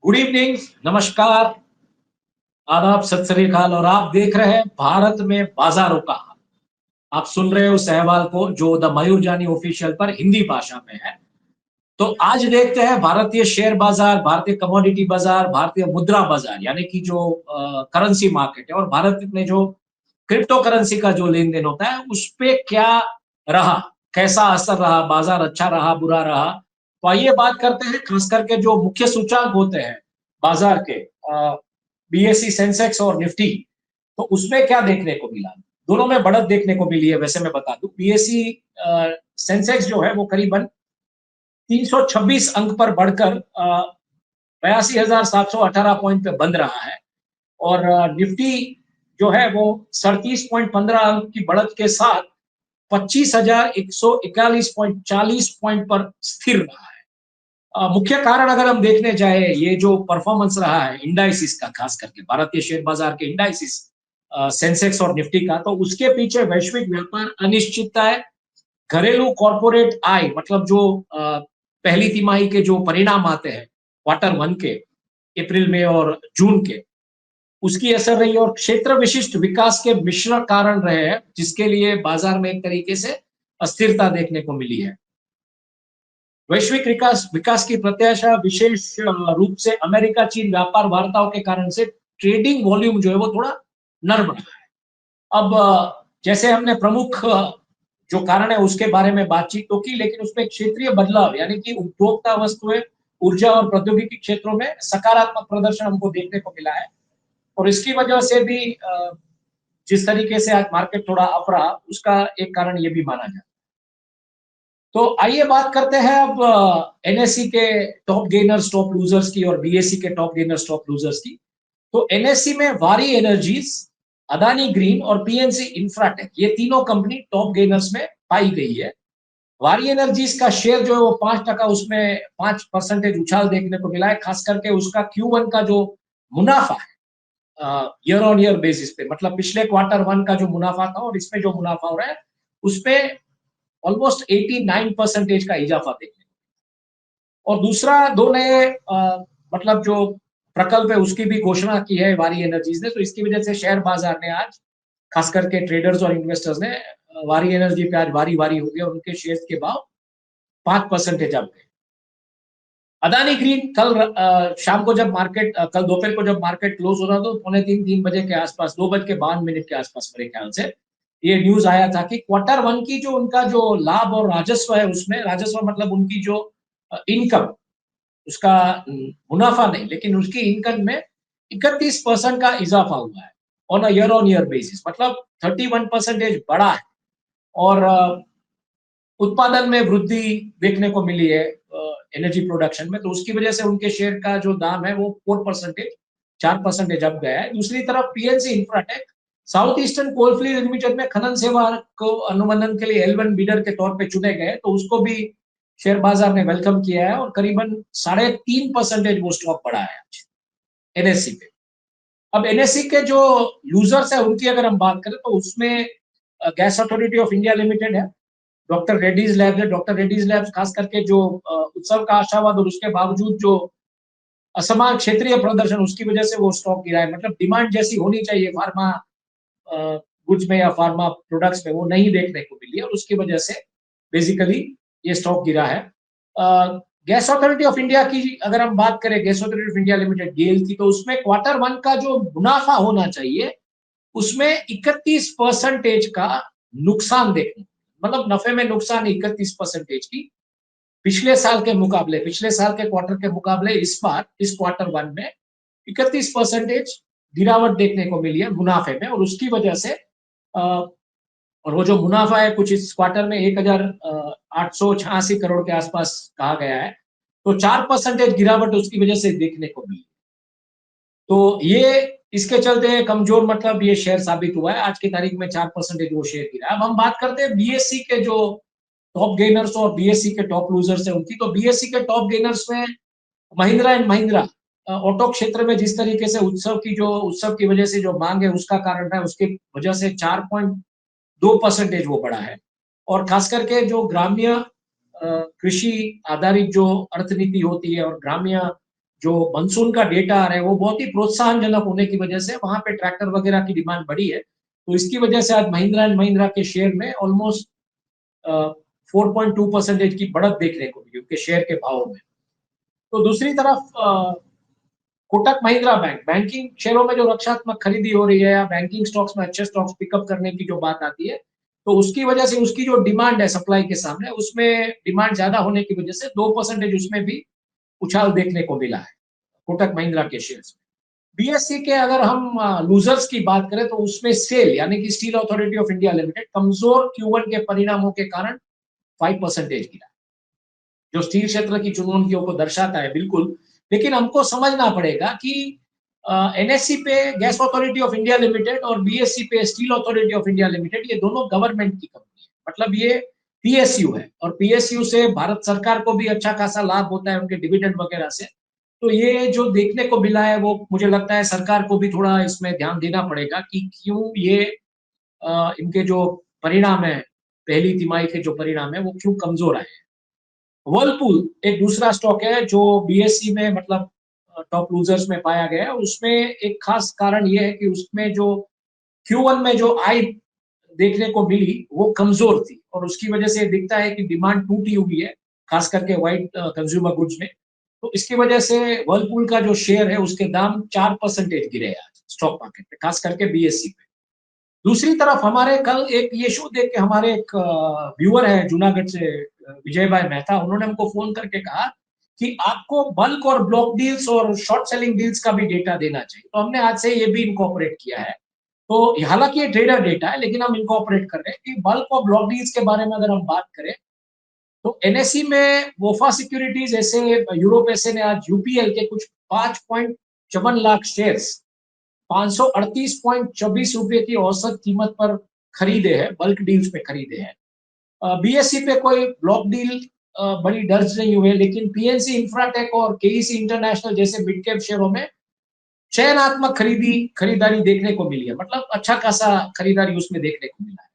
Good evening, नमस्कार, आदाब, सत श्री अकाल और आप देख रहे हैं भारत में बाजारों का हाल। आप सुन रहे हो सहवाल को जो द मयूर जानी ऑफिशियल पर हिंदी भाषा में है। तो आज देखते हैं भारतीय शेयर बाजार, भारतीय कमोडिटी बाजार, भारतीय मुद्रा बाजार यानी कि जो करेंसी मार्केट है और भारत में जो क्रिप्टो करेंसी का जो लेन देन होता है उस पे क्या रहा, कैसा असर रहा, बाजार अच्छा रहा, बुरा रहा। तो आइए बात करते हैं खास करके जो मुख्य सूचकांक होते हैं बाजार के, बीएसई, सेंसेक्स और निफ्टी। तो उसमें क्या देखने को मिला? दोनों में बढ़त देखने को मिली है। वैसे मैं बता दूं, बीएसई सेंसेक्स जो है वो करीबन 326 अंक पर बढ़कर 82,718 पॉइंट पे बंद रहा है। और निफ्टी जो है वो 37.15 अंक की बढ़त के साथ 25,141.40 पॉइंट पर स्थिर रहा है। मुख्य कारण अगर हम देखने जाए, ये जो परफॉर्मेंस रहा है इंडाइसिस का, खास करके भारतीय शेयर बाजार के इंडाइसिस, सेंसेक्स और निफ्टी का, तो उसके पीछे वैश्विक व्यापार अनिश्चितता है। घरेलू कॉर्पोरेट आय मतलब जो पहली तिमाही के जो परिणाम आते हैं क्वार्टर वन के, अप्रैल में और जून के, उसकी असर रही और क्षेत्र विशिष्ट विकास के मिश्र कारण रहे हैं, जिसके लिए बाजार में एक तरीके से अस्थिरता देखने को मिली है। वैश्विक विकास विकास की प्रत्याशा विशेष रूप से अमेरिका चीन व्यापार वार्ताओं के कारण से ट्रेडिंग वॉल्यूम जो है वो थोड़ा नर्म रहा है। अब जैसे हमने प्रमुख जो कारण है उसके बारे में बातचीत तो की, लेकिन उसमें क्षेत्रीय बदलाव यानी कि उपभोक्ता वस्तुएं, ऊर्जा और प्रौद्योगिकी क्षेत्रों में सकारात्मक प्रदर्शन हमको देखने को मिला है। और इसकी वजह से भी जिस तरीके से आज मार्केट थोड़ा अप रहा, उसका एक कारण ये भी माना जाता है। तो आइए बात करते हैं अब एनएससी के टॉप गेनर्स, टॉप लूजर्स की और बीएससी के टॉप गेनर्स, टॉप लूजर्स की। तो एनएससी में वारी एनर्जीज, अदानी ग्रीन और पीएनसी इंफ्राटेक, ये तीनों कंपनी टॉप गेनर्स में पाई गई है। वारी एनर्जीज का शेयर जो है वो 5%, उसमें 5% उछाल देखने को मिला है। खास करके उसका Q1 का जो मुनाफा है ईयर ऑन ईयर बेसिस पे, मतलब पिछले क्वार्टर वन का जो मुनाफा था और इसमें जो मुनाफा हो रहा है, उसपे ऑलमोस्ट 89% का इजाफा देखने को। और दूसरा, दो नए मतलब जो प्रकल्प है उसकी भी घोषणा की है वारी एनर्जीज ने। तो इसकी वजह से शेयर बाजार ने आज, खास करके ट्रेडर्स और इन्वेस्टर्स ने वारी एनर्जी पे आज वारी वारी हो गया और उनके शेयर के भाव 5% अप गए। अदानी ग्रीन कल शाम को जब मार्केट, कल दोपहर को जब मार्केट क्लोज हो रहा था तो 2:45 के आसपास, 2:52 के आसपास मेरे ख्याल से ये न्यूज आया था कि क्वार्टर वन की जो उनका जो लाभ और राजस्व है, उसमें राजस्व मतलब उनकी जो इनकम, उसका मुनाफा नहीं लेकिन उसकी इनकम में 31% का इजाफा हुआ है on year on year basis, मतलब 31% बढ़ा है। और उत्पादन में वृद्धि देखने को मिली है एनर्जी प्रोडक्शन में, तो उसकी वजह से उनके शेयर का जो दाम है वो 4% अप गया है। दूसरी तरफ PNC Infratech south eastern coalfield limited में खनन सेवा को अनुबंधन के लिए L1 बीडर के तौर पे चुने गए, तो उसको भी शेयर बाजार ने वेलकम किया है और करीबन 3.5% वो स्टॉक बढ़ा है आज एनएससी पे। अब एनएससी के जो यूजर्स है उनकी अगर हम बात करें तो उसमें gas authority of India limited है, डॉक्टर रेड्डीज लैब्स है। डॉक्टर रेड्डीज लैब्स खास करके जो उत्सव का आशावाद और उसके बावजूद जो असमान क्षेत्रीय प्रदर्शन, उसकी वजह से वो स्टॉक गिरा है। मतलब डिमांड जैसी होनी चाहिए फार्मा गुड्स में या फार्मा प्रोडक्ट्स में, वो नहीं देखने को मिली है और उसकी वजह से बेसिकली ये स्टॉक गिरा है। गैस अथॉरिटी ऑफ इंडिया की अगर हम बात करें, gas authority of India limited GAIL की, तो उसमें क्वार्टर वन का जो मुनाफा होना चाहिए उसमें 31% का नुकसान देखने, मतलब नफे में नुकसान 31% की पिछले साल के मुकाबले, पिछले साल के क्वार्टर के मुकाबले इस बार इस क्वार्टर वन में 31% गिरावट देखने को मिली है मुनाफे में। और उसकी वजह से और वो जो मुनाफा है कुछ इस क्वार्टर में 1,886 करोड़ के आसपास कहा गया है, तो 4% गिरावट उसकी वजह से देखने को मिली। तो ये इसके चलते कमजोर, मतलब ये शेयर साबित हुआ है। आज की तारीख में 4% वो शेयर गिरा। अब हम बात करते हैं बीएससी के जो टॉप गेनर्स और बीएससी के टॉप लूजर्स है उनकी। तो बीएससी के टॉप गेनर्स में महिंद्रा एंड महिंद्रा, ऑटो क्षेत्र में जिस तरीके से उत्सव की वजह से जो मांग है उसका कारण है, उसकी वजह से 4.2% वो बढ़ा है। और खास करके जो ग्राम्य कृषि आधारित जो अर्थनीति होती है और ग्राम्य जो मानसून का डेटा आ रहा है वो बहुत ही प्रोत्साहनजनक होने की वजह से वहां पे ट्रैक्टर वगैरह की डिमांड बढ़ी है। तो इसकी वजह से आज महिंद्रा एंड महिंद्रा के शेयर में ऑलमोस्ट 4.2% की बढ़त देखने को मिली उनके शेयर के भाव में। तो दूसरी तरफ कोटक महिंद्रा बैंक, बैंकिंग शेयरों में जो रक्षात्मक खरीदी हो रही है या बैंकिंग स्टॉक्स में अच्छे स्टॉक्स पिकअप करने की जो बात आती है, तो उसकी वजह से उसकी जो डिमांड है सप्लाई के सामने, उसमें डिमांड ज्यादा होने की वजह से 2% उसमें भी उछाल देखने को मिला है कोटक महिंद्रा के शेयर्स में। बीएससी के अगर हम लूजर्स की बात करें तो उसमें सेल यानी कि steel authority of India limited कमजोर Q1 के परिणामों के कारण 5% गिरा, जो स्टील क्षेत्र की चुनौतियों को दर्शाता है बिल्कुल। लेकिन हमको समझना पड़ेगा कि एनएससी पे gas authority of India limited और बीएससी पे steel authority of India limited, ये दोनों गवर्नमेंट की कंपनी है, मतलब ये पीएसयू है और पीएसयू से भारत सरकार को भी अच्छा खासा लाभ होता है उनके डिविडेंड वगैरह से। तो ये जो देखने को मिला है वो मुझे लगता है सरकार को भी थोड़ा इसमें ध्यान देना पड़ेगा कि क्यों ये इनके जो परिणाम है, पहली तिमाही के जो परिणाम है वो क्यों कमजोर आए। वर्लपूल एक दूसरा स्टॉक है जो बीएससी में मतलब टॉप लूजर्स में पाया गया है। उसमें एक खास कारण ये है कि उसमें जो Q1 में जो आय देखने को मिली वो कमजोर थी और उसकी वजह से दिखता है कि डिमांड टूटी हुई है, खास करके व्हाइट कंज्यूमर गुड्स में। तो इसकी वजह से वर्लपूल का जो शेयर है उसके दाम 4% गिरे आज स्टॉक मार्केट में, खास करके बीएससी पे। दूसरी तरफ हमारे कल एक ये शो देख के हमारे एक व्यूअर है जूनागढ़ से, विजय भाई मेहता, उन्होंने हमको फोन करके कहा कि आपको बल्क और ब्लॉक डील्स और शॉर्ट सेलिंग डील्स का भी डेटा देना चाहिए। तो हमने आज से ये भी इनकॉर्पोरेट किया है। तो हालांकि ये ट्रेडर डेटा है लेकिन हम इनकॉर्पोरेट कर रहे हैं कि बल्क और ब्लॉक डील्स के बारे में अगर हम बात करें तो एनएसई में वोफा सिक्योरिटीज ऐसे, यूरोप ऐसे ने आज यूपीएल के कुछ 5.54 लाख शेयर्स 538.24 रुपए की औसत कीमत पर खरीदे हैं, बल्क डील्स पे खरीदे हैं। बीएससी पे कोई ब्लॉक डील बड़ी दर्ज नहीं हुए, लेकिन पीएनसी इंफ्राटेक और केईसी इंटरनेशनल जैसे मिड कैप शेयरों में चयनात्मक खरीदारी देखने को मिली है, मतलब अच्छा खासा खरीदारी उसमें देखने को मिला है।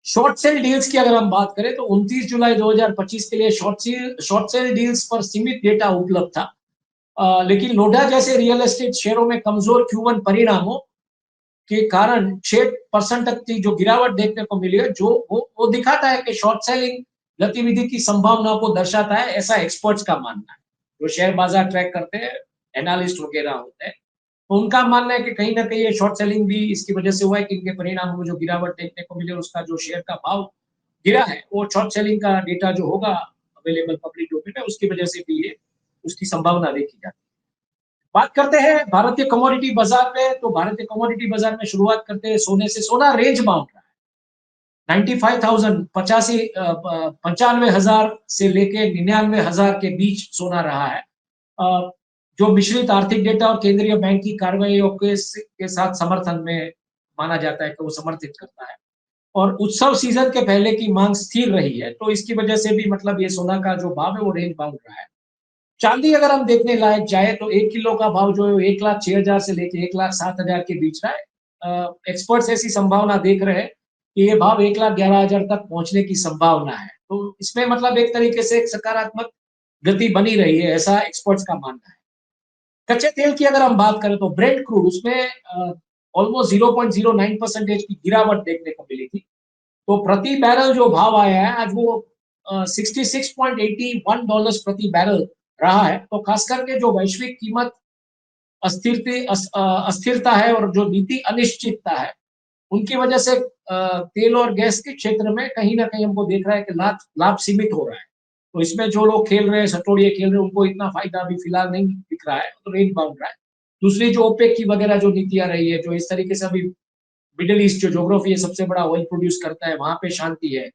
शॉर्ट सेल डील्स की अगर हम बात करें तो 29 जुलाई 2025 के लिए शॉर्ट सेल डील्स पर सीमित डेटा उपलब्ध था। लेकिन लोढ़ा जैसे रियल एस्टेट शेयरों में कमजोर Q1 परिणामों के कारण 6% तक की जो गिरावट देखने को मिली है, जो वो दिखाता है कि शॉर्ट सेलिंग गतिविधि की संभावनाओं को दर्शाता है, ऐसा एक्सपर्ट्स का मानना है। जो शेयर बाजार ट्रैक करते हैं, एनालिस्ट वगैरह होते हैं, तो उनका मानना है कि कहीं ना कहीं ये शॉर्ट सेलिंग भी इसकी वजह से हुआ है कि इनके परिणामों में जो गिरावट देखने को मिली, उसका जो शेयर का भाव गिरा है, वो शॉर्ट सेलिंग का डेटा जो होगा अवेलेबल पब्लिक डोमेन में, उसकी वजह से भी ये उसकी संभावना देखी जाती है। बात करते हैं भारतीय कमोडिटी बाजार पे, तो भारतीय कमोडिटी बाजार में शुरुआत करते हैं सोने से। सोना रेंज बाउंड रहा है 95,000 95,000 से लेके 99,000 के बीच सोना रहा है। जो मिश्रित आर्थिक डेटा और केंद्रीय बैंक की कार्रवाइयों के साथ समर्थन में माना जाता है कि वो समर्थित करता है, और उत्सव सीजन के पहले की मांग स्थिर रही है, तो इसकी वजह से भी मतलब ये सोना का जो भाव है वो रेंज बाउंड रहा है। चांदी अगर हम देखने लायक जाए तो 1 किलो का भाव जो है 1,06,000 से लेके 1,07,000 के बीच रहा है। एक्सपर्ट्स ऐसी संभावना देख रहे हैं कि ये भाव 1,11,000 तक पहुंचने की संभावना है। तो इसमें मतलब एक तरीके से एक सकारात्मक गति बनी रही है, ऐसा एक्सपर्ट्स का मानना है। कच्चे तेल की अगर हम बात करें तो ब्रेंट क्रूड, उसमें ऑलमोस्ट 0.09% की गिरावट देखने को मिली थी। तो प्रति बैरल जो भाव आया है आज वो $66.81 प्रति बैरल रहा है। तो खास करके जो वैश्विक कीमत अस्थिरता है और जो नीति अनिश्चितता है, उनकी वजह से तेल और गैस के क्षेत्र में कहीं ना कहीं हमको देख रहा है कि लाभ लाभ सीमित हो रहा है। तो इसमें जो लोग खेल रहे हैं, सटोड़िए खेल रहे हैं, उनको इतना फायदा अभी फिलहाल नहीं दिख रहा है, तो रेंज बाउंड रहा है। दूसरी जो ओपेक की वगैरह जो नीतियां रही है, जो इस तरीके से अभी मिडिल ईस्ट जो ज्योग्राफी है, सबसे बड़ा ऑयल प्रोड्यूस करता है, वहां पे शांति है,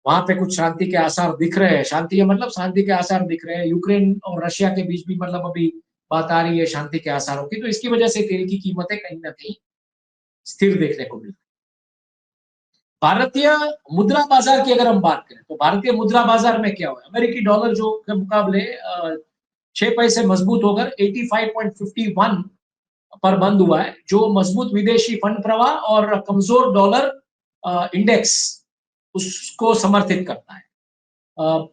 वहां पे कुछ शांति के आसार दिख रहे हैं। शांति है मतलब शांति के आसार दिख रहे हैं। यूक्रेन और रशिया के बीच भी मतलब अभी बात आ रही है शांति के आसारों की, तो इसकी वजह से तेल की कीमतें कहीं ना कहीं स्थिर देखने को मिल रही है। भारतीय मुद्रा बाजार की अगर हम बात करें तो भारतीय मुद्रा बाजार में क्या हुआ, अमेरिकी डॉलर जो के मुकाबले 6 पैसे मजबूत होकर 85.51 पर बंद हुआ है, जो मजबूत विदेशी फंड प्रवाह और कमजोर डॉलर इंडेक्स उसको समर्थित करता है।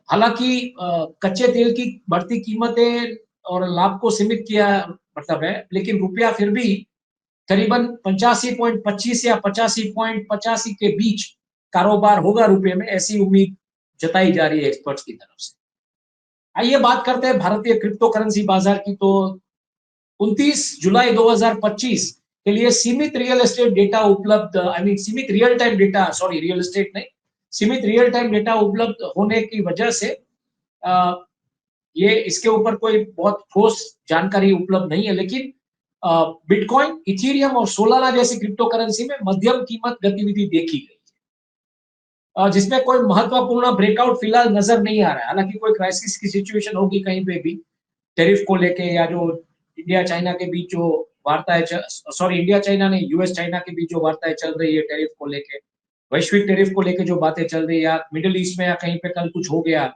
हालांकि कच्चे तेल की बढ़ती कीमतें और लाभ को सीमित किया मतलब है, लेकिन रुपया फिर भी करीबन 85.25 या 85.85 के बीच कारोबार होगा रुपए में, ऐसी उम्मीद जताई जा रही है एक्सपर्ट्स की तरफ से। आइए बात करते हैं भारतीय क्रिप्टो करेंसी बाजार की। तो 29 जुलाई 2025 के लिए सीमित रियल एस्टेट डेटा उपलब्ध, आई मीन सीमित real time data, sorry real estate नहीं, सीमित रियल टाइम डेटा उपलब्ध होने की वजह से ये इसके ऊपर कोई बहुत ठोस जानकारी उपलब्ध नहीं है, लेकिन बिटकॉइन, इथेरियम और सोलाना जैसी क्रिप्टो करेंसी में मध्यम कीमत गतिविधि देखी गई, जिसमें कोई महत्वपूर्ण ब्रेकआउट फिलहाल नजर नहीं आ रहा है। हालांकि कोई क्राइसिस की सिचुएशन होगी कहीं पे भी टैरिफ को लेके, या जो इंडिया चाइना के बीच जो वार्ताएं, सॉरी इंडिया चाइना नहीं, यूएस चाइना के बीच जो वार्ताएं चल रही है टैरिफ को लेके, वैश्विक टैरिफ को लेके जो बातें चल रही है, या मिडिल ईस्ट में या कहीं पे कल कुछ हो गया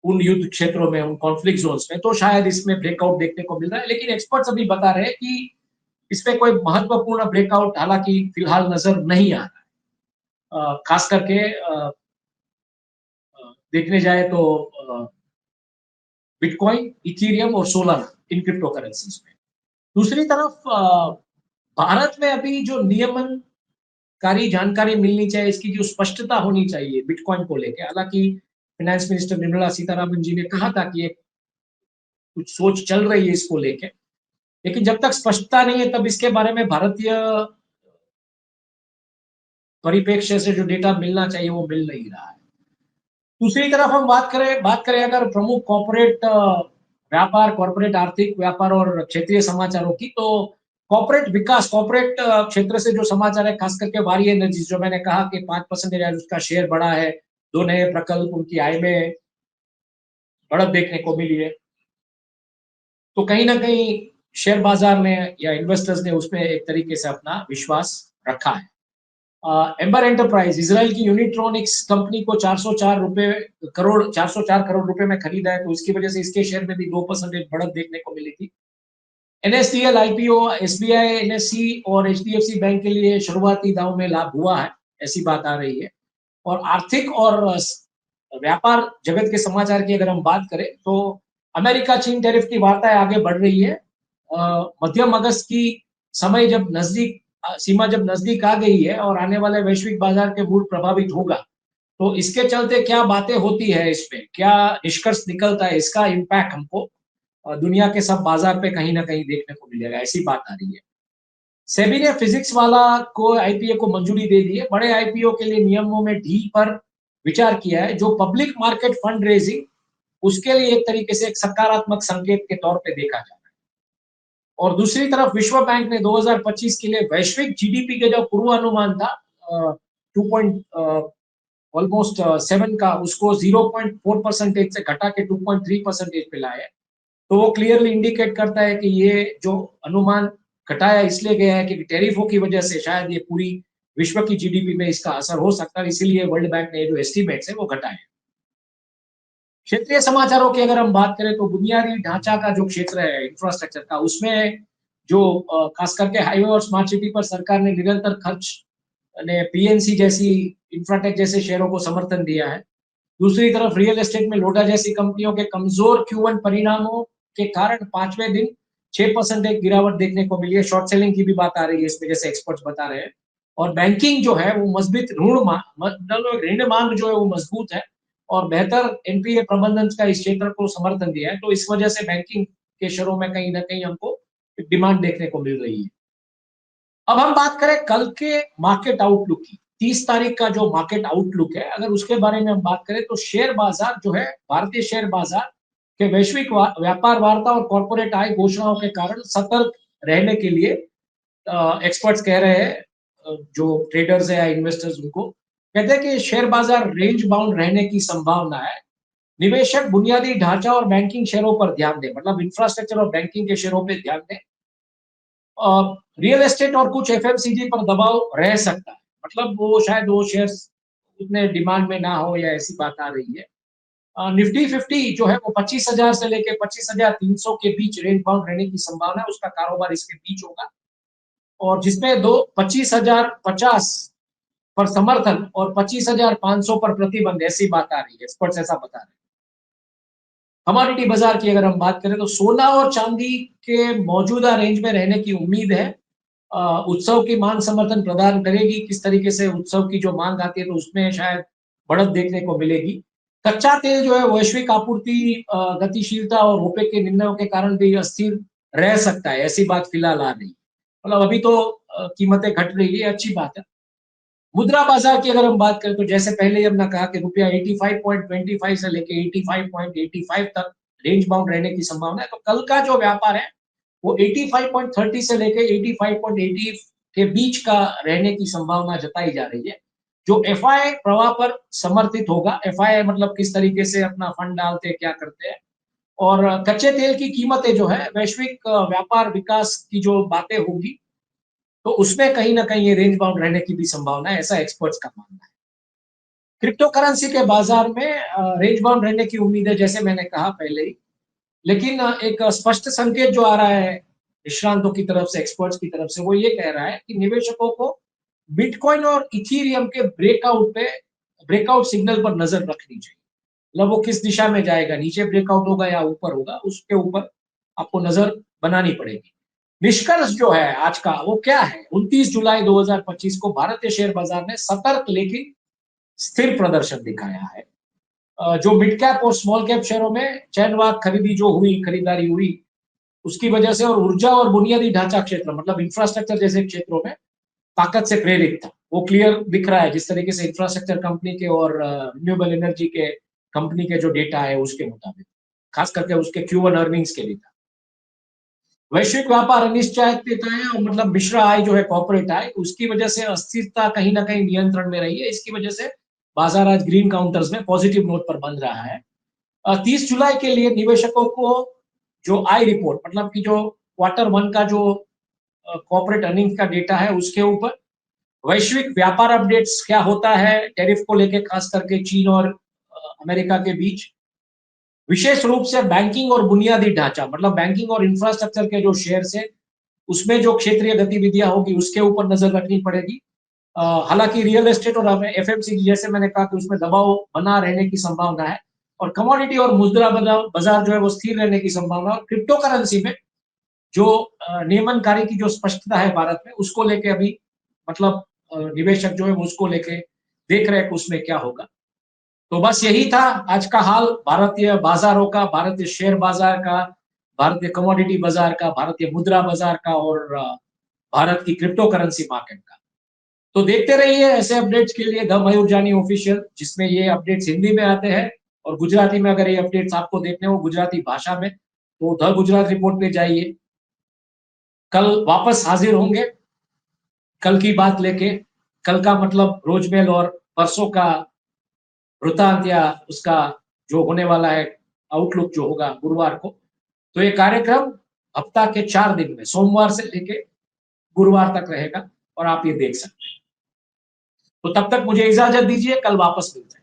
उन युद्ध क्षेत्रों में, उन कॉन्फ्लिक्ट जोन्स में, तो शायद इसमें ब्रेकआउट देखने को मिल रहा है। लेकिन एक्सपर्ट्स अभी बता रहे हैं कि इसमें कोई महत्वपूर्ण ब्रेकआउट हालांकि फिलहाल नजर नहीं आ रहा, खास करके देखने जाए तो बिटकॉइन, इथेरियम और सोलाना, इन क्रिप्टो करेंसीज में। दूसरी तरफ भारत में अभी जो नियमनकारी जानकारी मिलनी चाहिए, इसकी जो स्पष्टता होनी चाहिए बिटकॉइन को लेकर। हालांकि फाइनेंस मिनिस्टर निर्मला सीतारामन जी ने कहा था कि एक कुछ सोच चल रही है इसको लेके, लेकिन जब तक स्पष्टता नहीं है तब इसके बारे में भारतीय परिप्रेक्ष्य से जो डेटा मिलना चाहिए वो मिल नहीं रहा है। दूसरी तरफ हम बात करें अगर प्रमुख कॉर्पोरेट व्यापार, कॉर्पोरेट आर्थिक व्यापार और क्षेत्रीय समाचारों की, तो कॉर्पोरेट विकास, कॉर्पोरेट क्षेत्र से जो समाचार है, खास करके वारी एनर्जी, जो मैंने कहा कि 5% आज उसका शेयर बढ़ा है, 2 नए प्रकल्प, उनकी आय में बढ़त देखने को मिली है। तो कहीं ना कहीं शेयर बाजार ने या इन्वेस्टर्स ने उसमें एक तरीके से अपना विश्वास रखा है। एम्बर एंटरप्राइज, इसराइल की यूनिट्रॉनिक्स कंपनी को 404 करोड़ रुपए में खरीदा है, तो इसकी वजह से इसके शेयर में भी 2% बढ़त देखने को मिली थी। एनएसडीएल आईपीओ, एसबीआई, एनएससी और एचडीएफसी बैंक के लिए शुरुआती दाव में लाभ हुआ है, ऐसी बात आ रही है। और आर्थिक और व्यापार जगत के समाचार की अगर हम बात करें तो अमेरिका चीन टैरिफ की वार्ताएं आगे बढ़ रही है। मध्यम अगस्त की समय जब नजदीक सीमा जब नजदीक आ गई है और आने वाले वैश्विक बाजार के मूड प्रभावित होगा, तो इसके चलते क्या बातें होती है, इसमें क्या निष्कर्ष निकलता है, इसका इम्पैक्ट हमको दुनिया के सब बाजार पे कहीं ना कहीं देखने को मिलेगा, ऐसी बात आ रही है। सेबी ने फिजिक्स वाला को आईपीओ को मंजूरी दे दी है। बड़े आईपीओ के लिए नियमों में ढील पर विचार किया है, जो पब्लिक मार्केट फंड रेजिंग, उसके लिए एक तरीके से एक सकारात्मक संकेत के तौर पे देखा जा रहा है। और दूसरी तरफ विश्व बैंक ने 2025 के लिए वैश्विक जीडीपी के जो पूर्वानुमान था 2 ऑलमोस्ट 7 का, उसको 0.4% से घटा के 2.3% पे लाया है। तो वो क्लियरली इंडिकेट करता है कि ये जो अनुमान घटाया इसलिए गया है कि टैरिफों की वजह से शायद ये पूरी विश्व की जीडीपी में इसका असर हो सकता है, इसीलिए वर्ल्ड बैंक ने जो एस्टीमेट्स है वो घटाए। क्षेत्रीय समाचारों की अगर हम बात करें तो बुनियादी ढांचा का जो क्षेत्र है इंफ्रास्ट्रक्चर का, उसमें जो खास करके हाईवे और स्मार्ट सिटी पर सरकार ने निरंतर खर्च ने पीएनसी जैसी, इंफ्राटेक जैसे शेयरों को समर्थन दिया है। दूसरी तरफ रियल एस्टेट में लोटा जैसी कंपनियों के कमजोर Q1 परिणामों के कारण 5वें दिन 6% एक गिरावट देखने को मिली है। शॉर्ट सेलिंग की भी बात आ रही है इसमें, जैसे एक्सपर्ट्स बता रहे हैं। और बैंकिंग जो है वो मजबूत, ऋण मांग जो है वो मजबूत है और बेहतर एनपीए प्रबंधन का इस क्षेत्र को समर्थन दिया है। तो इस वजह से बैंकिंग के शेयरों में कहीं ना कहीं हमको डिमांड देखने को मिल रही है। अब हम बात करें कल के मार्केट आउटलुक की, 30 तारीख का जो मार्केट आउटलुक है, अगर उसके बारे में हम बात करें तो शेयर बाजार जो है, भारतीय शेयर बाजार के वैश्विक व्यापार वार्ता और कॉर्पोरेट आय घोषणाओं के कारण सतर्क रहने के लिए एक्सपर्ट्स कह रहे हैं, जो ट्रेडर्स है या इन्वेस्टर्स, उनको कहते हैं कि शेयर बाजार रेंज बाउंड रहने की संभावना है। निवेशक बुनियादी ढांचा और बैंकिंग शेयरों पर ध्यान दें, मतलब इंफ्रास्ट्रक्चर और बैंकिंग के शेयरों पर ध्यान दें। रियल एस्टेट और कुछ एफएमसीजी पर दबाव रह सकता है, मतलब वो शायद वो शेयर्स उतने डिमांड में ना हो, या ऐसी बात आ रही है। निफ्टी 50 जो है वो 25,000 से लेकर 25,300 के बीच रेंज बाउंड रहने की संभावना है, उसका कारोबार इसके बीच होगा। और जिसमें 25,050 पर समर्थन और 25,500 पर प्रतिबंध, ऐसी बात आ रही है, एक्सपर्ट्स ऐसा बता रहे हैं। कमोडिटी बाजार की अगर हम बात करें तो सोना और चांदी के मौजूदा रेंज में रहने की उम्मीद है। उत्सव की मांग समर्थन प्रदान करेगी, किस तरीके से उत्सव की जो मांग आती है तो उसमें शायद बढ़त देखने को मिलेगी। कच्चा तेल जो है वैश्विक आपूर्ति गतिशीलता और ओपेक के निर्णयों के कारण भी अस्थिर रह सकता है, ऐसी बात फिलहाल आ रही है। मतलब अभी तो कीमतें घट रही है, अच्छी बात है। मुद्रा बाजार की अगर हम बात करें तो जैसे पहले ही हमने कहा कि रुपया 85.25 से लेके 85.85 तक रेंज बाउंड रहने की संभावना है। तो कल का जो व्यापार है वो 85.30 से लेके 85.80 के बीच का रहने की संभावना जताई जा रही है। जो एफआई प्रवाह पर समर्थित होगा, एफआई मतलब किस तरीके से अपना फंड डालते हैं, क्या करते हैं। और कच्चे तेल की कीमतें जो है वैश्विक व्यापार विकास की जो बातें होगी तो उसमें कहीं ना कहीं ये रेंज बाउंड रहने की भी संभावना है, ऐसा एक्सपर्ट्स का मानना है। क्रिप्टो करेंसी के बाजार में रेंज बाउंड रहने की उम्मीद है, जैसे मैंने कहा पहले ही। लेकिन एक स्पष्ट संकेत जो आ रहा है निष्णांतों की तरफ से, एक्सपर्ट्स की तरफ से, वो ये कह रहा है कि निवेशकों को बिटकॉइन और इथीरियम के ब्रेकआउट सिग्नल पर नजर रखनी चाहिए। मतलब वो किस दिशा में जाएगा, नीचे ब्रेकआउट होगा या ऊपर होगा, उसके ऊपर आपको नजर बनानी पड़ेगी। निष्कर्ष जो है आज का वो क्या है? 29 जुलाई 2025 को भारतीय शेयर बाजार ने सतर्क लेकिन स्थिर प्रदर्शन दिखाया है। जो मिड कैप और स्मॉल कैप शेयरों में चैनवाद खरीदी जो हुई, खरीदारी हुई, उसकी वजह से, और ऊर्जा और बुनियादी ढांचा क्षेत्र मतलब इंफ्रास्ट्रक्चर जैसे क्षेत्रों में ताकत से प्रेरित था। वो क्लियर दिख रहा है जिस तरीके से इंफ्रास्ट्रक्चर कंपनी के और रिन्यूएबल एनर्जी के कंपनी के जो डेटा है उसके मुताबिक, खास करके उसके Q1 अर्निंग्स के लिए था। वैश्विक व्यापार अनिश्चितता है और मतलब मिश्र आय जो है कॉर्पोरेट आय, उसकी वजह से अस्थिरता कहीं ना कहीं नियंत्रण में रही है। इसकी वजह से बाजार आज ग्रीन काउंटर्स में पॉजिटिव नोट पर बंद रहा है। 30 जुलाई के लिए निवेशकों को जो आई रिपोर्ट मतलब कि जो Q1 का जो कॉर्पोरेट अर्निंग्स का डेटा है उसके ऊपर, वैश्विक व्यापार अपडेट्स क्या होता है टैरिफ को लेके, खास करके चीन और अमेरिका के बीच, विशेष रूप से बैंकिंग और बुनियादी ढांचा मतलब बैंकिंग और इंफ्रास्ट्रक्चर के जो शेयर्स है उसमें जो क्षेत्रीय गतिविधियां होगी उसके ऊपर नजर रखनी पड़ेगी। हालांकि रियल एस्टेट और एफएमसीजी जैसे मैंने कहा कि उसमें दबाव बना रहने की संभावना है, और कमोडिटी और मुद्रा बाजार जो है वो स्थिर रहने की संभावना है। और क्रिप्टो करेंसी में जो नियमनकारी की जो स्पष्टता है भारत में, उसको लेके अभी मतलब निवेशक जो है उसको लेके देख रहे हैं कि उसमें क्या होगा। तो बस यही था आज का हाल भारतीय बाजारों का, भारतीय शेयर बाजार का, भारतीय कमोडिटी बाजार का, भारतीय मुद्रा बाजार का और भारत की क्रिप्टो करेंसी मार्केट का। तो देखते रहिए ऐसे अपडेट्स के लिए द मयूर जानी ऑफिशियल, जिसमें ये अपडेट्स हिंदी में आते हैं और गुजराती में अगर ये अपडेट्स आपको देखने हो गुजराती भाषा में तो द गुजरात रिपोर्ट पे जाइए। कल वापस हाजिर होंगे कल की बात लेके। कल का मतलब रोजमेल और परसों का वृतांत या उसका जो होने वाला है आउटलुक जो होगा गुरुवार को। तो ये कार्यक्रम हफ्ता के 4 दिन में सोमवार से लेके गुरुवार तक रहेगा और आप ये देख सकते हैं। तो तब तक मुझे इजाजत दीजिए, कल वापस मिलते हैं।